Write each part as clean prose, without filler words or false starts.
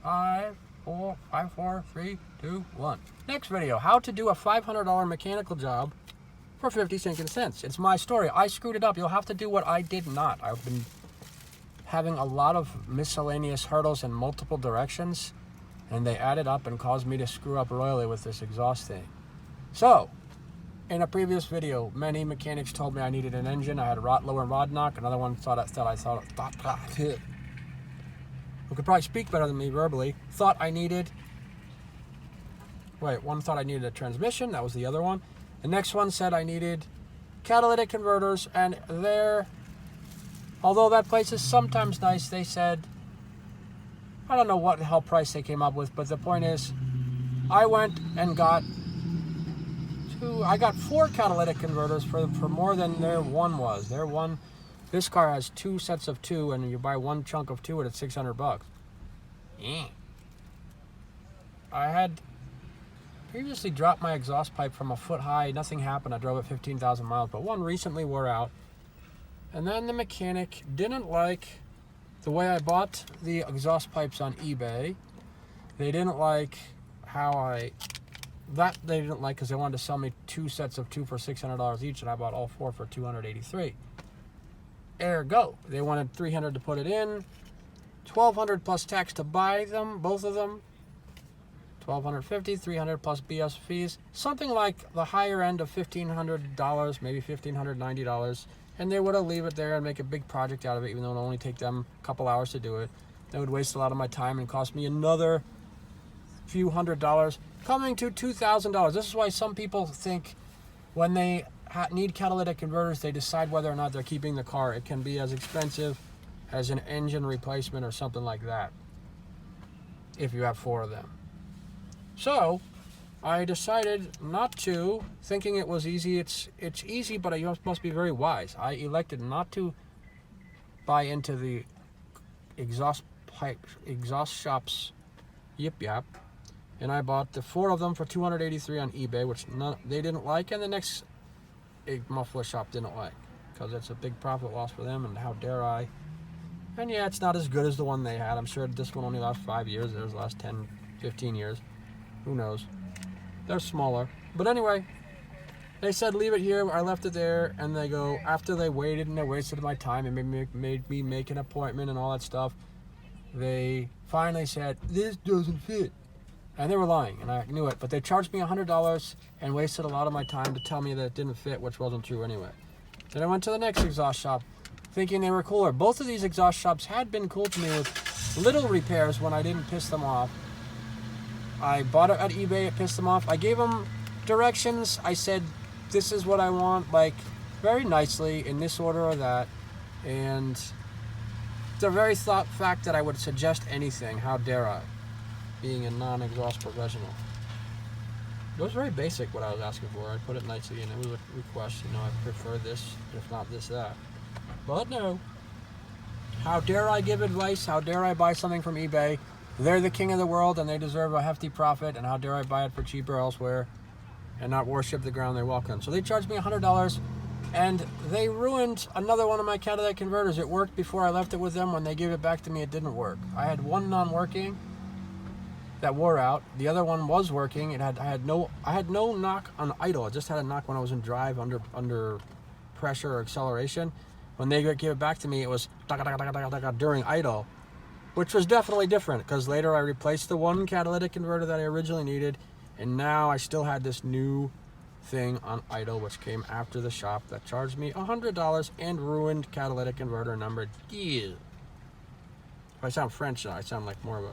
5, 4, 3, 2, 1. Next video, how to do a $500 mechanical job for 50 stinking cents. It's my story. I screwed it up. You'll have to do what I did not. I've been having a lot of miscellaneous hurdles in multiple directions, and they added up and caused me to screw up royally with this exhaust thing. So, in a previous video, many mechanics told me I needed an engine. I had lower rod knock. Another one thought who could probably speak better than me verbally, one thought I needed a transmission. That was the other one. The next one said I needed catalytic converters, and although that place is sometimes nice, they said, I don't know what the hell price they came up with, but the point is, I went and got 4 catalytic converters for more than their one was. This car has 2 sets of 2, and you buy one chunk of 2 and it's $600. Yeah. I had previously dropped my exhaust pipe from a foot high. Nothing happened. I drove it 15,000 miles, but one recently wore out. And then the mechanic didn't like the way I bought the exhaust pipes on eBay. They didn't like they didn't like because they wanted to sell me 2 sets of 2 for $600 each, and I bought all 4 for $283. Ergo, they wanted $300 to put it in, $1,200 plus tax to buy them, both of them, $1,250, $300 plus BS fees, something like the higher end of $1,500, maybe $1,590, and they would have leave it there and make a big project out of it, even though it would only take them a couple hours to do it. They would waste a lot of my time and cost me another few $100s, coming to $2,000. This is why some people think when they need catalytic converters, they decide whether or not they're keeping the car. It can be as expensive as an engine replacement or something like that, if you have 4 of them. So I decided not to, thinking it was easy. It's easy, but I must be very wise. I elected not to buy into the exhaust shops yip, and I bought the 4 of them for $283 on eBay, which they didn't like, and the next muffler shop didn't like, because it's a big profit loss for them, and how dare I. And yeah, it's not as good as the one they had. I'm sure this one only lasts 5 years. Theirs last 10, 15 years. Who knows? They're smaller. But anyway, they said leave it here. I left it there, and they go, after they waited and they wasted my time and made me make an appointment and all that stuff, they finally said, this doesn't fit. And they were lying, and I knew it, but they charged me $100 and wasted a lot of my time to tell me that it didn't fit, which wasn't true anyway. Then I went to the next exhaust shop, thinking they were cooler. Both of these exhaust shops had been cool to me with little repairs when I didn't piss them off. I bought it at eBay, it pissed them off. I gave them directions. I said, this is what I want, like, very nicely, in this order or that. And the very fact that I would suggest anything, how dare I? Being a non-exhaust professional. It was very basic what I was asking for. I put it nicely, and it was a request. I prefer this, if not this, that. But no. How dare I give advice? How dare I buy something from eBay? They're the king of the world, and they deserve a hefty profit. And how dare I buy it for cheaper elsewhere and not worship the ground they walk on? So they charged me $100, and they ruined another one of my catalytic converters. It worked before I left it with them. When they gave it back to me, it didn't work. I had one non-working that wore out. The other one was working. I had no knock on idle. I just had a knock when I was in drive under pressure or acceleration. When they gave it back to me, it was during idle, which was definitely different, because later I replaced the one catalytic converter that I originally needed, and now I still had this new thing on idle, which came after the shop that charged me $100 and ruined catalytic converter number. Yeah. If I sound French, I sound like more of a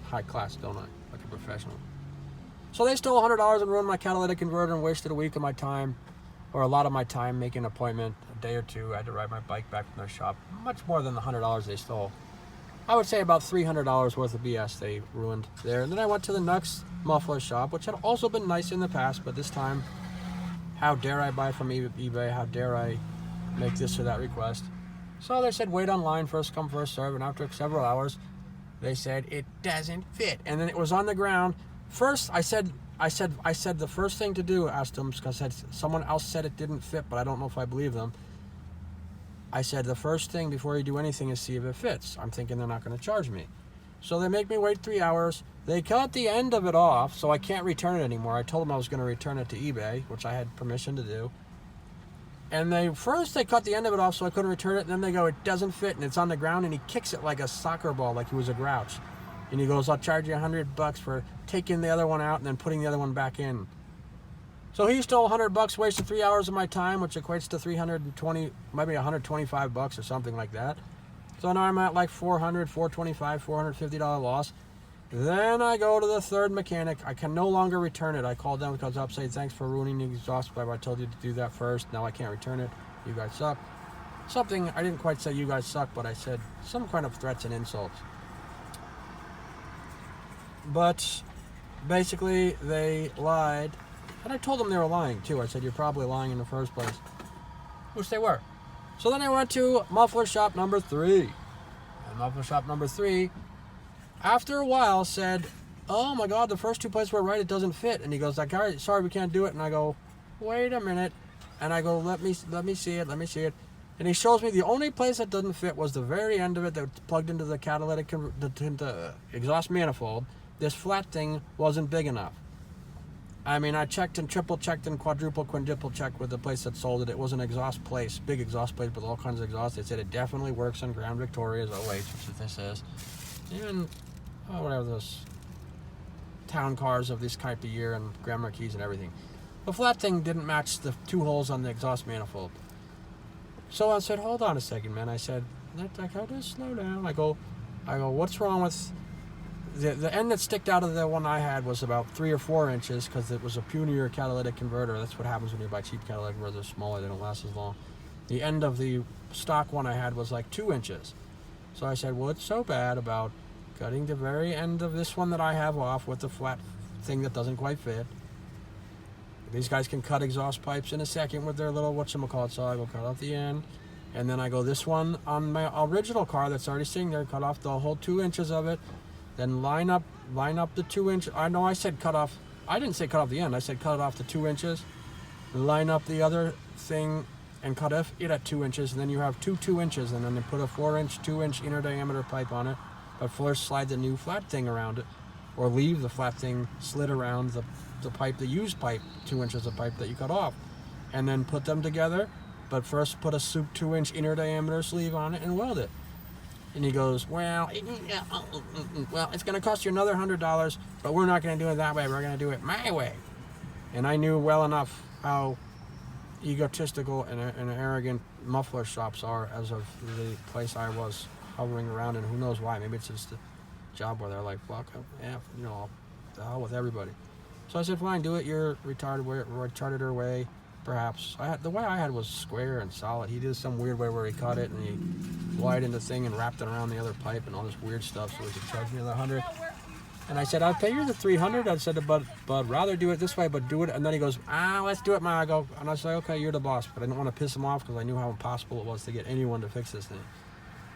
high class, don't I? Like a professional. So they stole $100 and ruined my catalytic converter and wasted a week of my time, or a lot of my time, making an appointment, a day or two. I had to ride my bike back from their shop. Much more than the $100 they stole. I would say about $300 worth of BS they ruined there. And then I went to the next muffler shop, which had also been nice in the past, but this time, how dare I buy from eBay? How dare I make this or that request? So they said wait online, first come, first serve, and after several hours, they said it doesn't fit. And then it was on the ground. First, I said the first thing to do, asked them, because someone else said it didn't fit, but I don't know if I believe them. I said the first thing before you do anything is see if it fits. I'm thinking they're not going to charge me. So they make me wait 3 hours. They cut the end of it off, so I can't return it anymore. I told them I was going to return it to eBay, which I had permission to do. And they cut the end of it off so I couldn't return it, and then they go, it doesn't fit, and it's on the ground, and he kicks it like a soccer ball, like he was a grouch. And he goes, I'll charge you $100 for taking the other one out and then putting the other one back in. So he stole $100, wasted 3 hours of my time, which equates to 320, maybe $125 or something like that. So now I'm at like $400, $425, $450 loss. Then I go to the third mechanic. I can no longer return it. I called them because up, say thanks for ruining the exhaust pipe. I told you to do that first. Now I can't return it. You guys suck. Something, I didn't quite say you guys suck, but I said some kind of threats and insults. But basically they lied. And I told them they were lying too. I said, you're probably lying in the first place. Which they were. So then I went to muffler shop number 3. And muffler shop number 3, after a while, said, oh my God, the first 2 places were right, it doesn't fit. And he goes, like, all right, sorry, we can't do it. And I go, wait a minute. And I go, let me see it. And he shows me the only place that doesn't fit was the very end of it that plugged into the catalytic, the exhaust manifold. This flat thing wasn't big enough. I mean, I checked and triple checked and quadruple checked with the place that sold it. It was an exhaust place, big exhaust place with all kinds of exhaust. They said it definitely works on Grand Victoria's OH, which this is. Even, whatever those town cars of this type of year and Grand Marquis and everything. The flat thing didn't match the 2 holes on the exhaust manifold. So I said, hold on a second, man. I said, how does slow down? I go, what's wrong with the end that sticked out of the one I had was about 3 or 4 inches because it was a Pioneer catalytic converter. That's what happens when you buy cheap catalytic converters. They're smaller, they don't last as long. The end of the stock one I had was like 2 inches. So I said, what's so bad about cutting the very end of this one that I have off with the flat thing that doesn't quite fit? These guys can cut exhaust pipes in a second with their little whatchamacallit, so I go cut off the end. And then I go this one on my original car that's already sitting there, cut off the whole 2 inches of it. Then line up the 2 inch. I know I said cut off. I didn't say cut off the end. I said cut it off to 2 inches. Line up the other thing and cut it at 2 inches. And then you have 2 inches. And then you put a 4-inch, 2-inch inner diameter pipe on it. But first slide the new flat thing around it. Or leave the flat thing slid around the pipe, the used pipe, 2 inches of pipe that you cut off. And then put them together. But first put a 2-inch inner diameter sleeve on it and weld it. And he goes, well, it's going to cost you another $100, but we're not going to do it that way. We're going to do it my way. And I knew well enough how egotistical and arrogant muffler shops are as of the place I was hovering around, and who knows why. Maybe it's just a job where they're like, fuck, yeah, the hell with everybody. So I said, fine, do it your retarded way. Perhaps. The way I had was square and solid. He did some weird way where he cut it and he widened the thing and wrapped it around the other pipe and all this weird stuff, so he could charge me the $100. And I said, I'll pay you the $300. I said, but rather do it this way, but do it. And then he goes, let's do it, man. I go, and I said, okay, you're the boss. But I didn't want to piss him off because I knew how impossible it was to get anyone to fix this thing.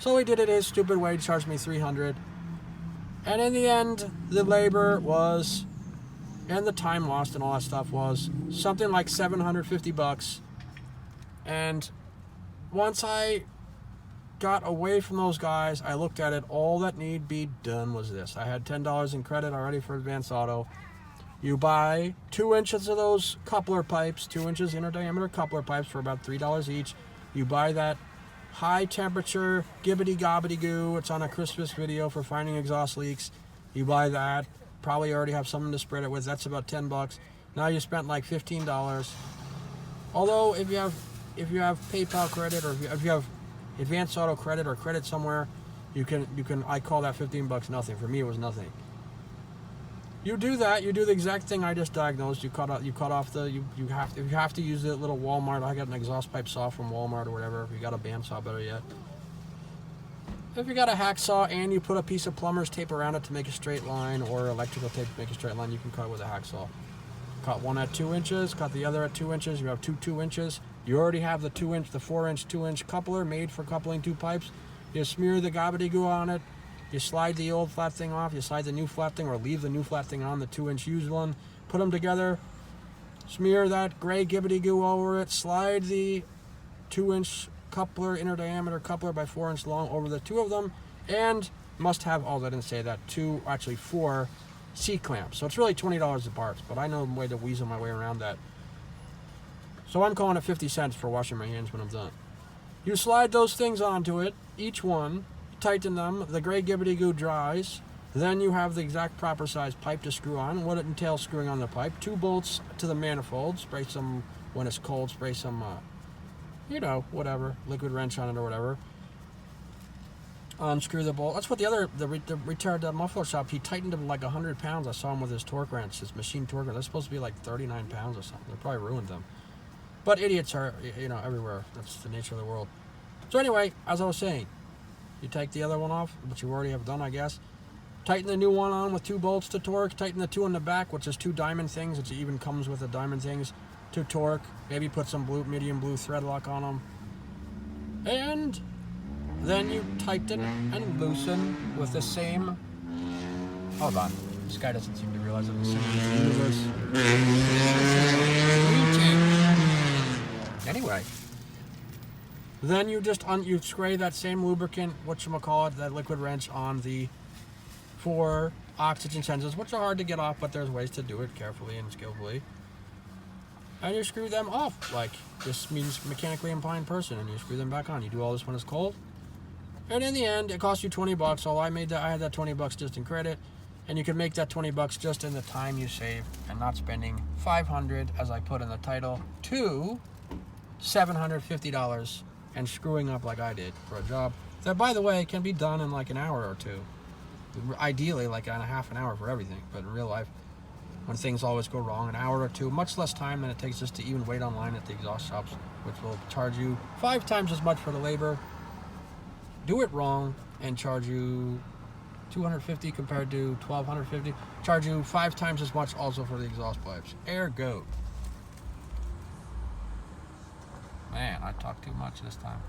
So he did it his stupid way. He charged me $300. And in the end, the labor was, and the time lost and all that stuff was something like $750. And once I got away from those guys, I looked at it. All that need be done was this. I had $10 in credit already for Advance Auto. You buy 2 inches of those coupler pipes, 2 inches inner diameter coupler pipes for about $3 each. You buy that high temperature gibbity gobbity goo. It's on a Christmas video for finding exhaust leaks. You buy that. Probably already have something to spread it with. That's about $10. Now you spent like $15. Although if you have PayPal credit, or if you have Advance Auto credit or credit somewhere, you can. I call that $15 nothing. For me, it was nothing. You do that. You do the exact thing I just diagnosed. You cut off the. You have to use the little Walmart. I got an exhaust pipe saw from Walmart or whatever. If you got a bandsaw, better yet. If you got a hacksaw and you put a piece of plumber's tape around it to make a straight line, or electrical tape to make a straight line, you can cut it with a hacksaw. Cut one at 2 inches, cut the other at 2 inches. You have 2 inches. You already have the 4-inch, 2-inch coupler made for coupling 2 pipes. You smear the gobbledygoo on it. You slide the old flat thing off. You slide the new flat thing, or leave the new flat thing on, the 2-inch used one. Put them together. Smear that gray gibbety-goo over it. Slide the 2-inch coupler, inner diameter coupler by 4 inch long over the 2 of them, and must have, oh, they didn't say that, 4 C-clamps. So it's really $20 a parts, but I know a way to weasel my way around that. So I'm calling it 50 cents for washing my hands when I'm done. You slide those things onto it, each one, tighten them, the gray gibbity-goo dries, then you have the exact proper size pipe to screw on. What it entails screwing on the pipe, 2 bolts to the manifold, spray some, when it's cold, spray some, whatever, liquid wrench on it or whatever. Unscrew the bolt. That's what the retarded muffler shop, he tightened them like 100 pounds. I saw him with his torque wrench, his machine torque wrench. They're supposed to be like 39 pounds or something. They probably ruined them. But idiots are, everywhere. That's the nature of the world. So anyway, as I was saying, you take the other one off, which you already have done, I guess. Tighten the new one on with 2 bolts to torque. Tighten the 2 in the back, which is 2 diamond things. It even comes with the diamond things to torque. Maybe put some medium blue thread lock on them. And then you tighten and loosen with the same... Hold on. This guy doesn't seem to realize I'm in the universe. Anyway. Then you just you spray that same lubricant, whatchamacallit, that liquid wrench on the 4 oxygen sensors, which are hard to get off, but there's ways to do it carefully and skillfully. And you screw them off. Like, this means mechanically inclined person, and you screw them back on. You do all this when it's cold. And in the end, it costs you $20. So I had that $20 just in credit. And you can make that $20 just in the time you save and not spending $500, as I put in the title, to $750 and screwing up like I did for a job that, by the way, can be done in like an hour or 2. Ideally, like in a half an hour for everything. But in real life, when things always go wrong, an hour or 2, much less time than it takes just to even wait online at the exhaust shops, which will charge you 5 times as much for the labor, do it wrong, and charge you $250 compared to $1,250, charge you 5 times as much also for the exhaust pipes. Ergo. Man, I talked too much this time.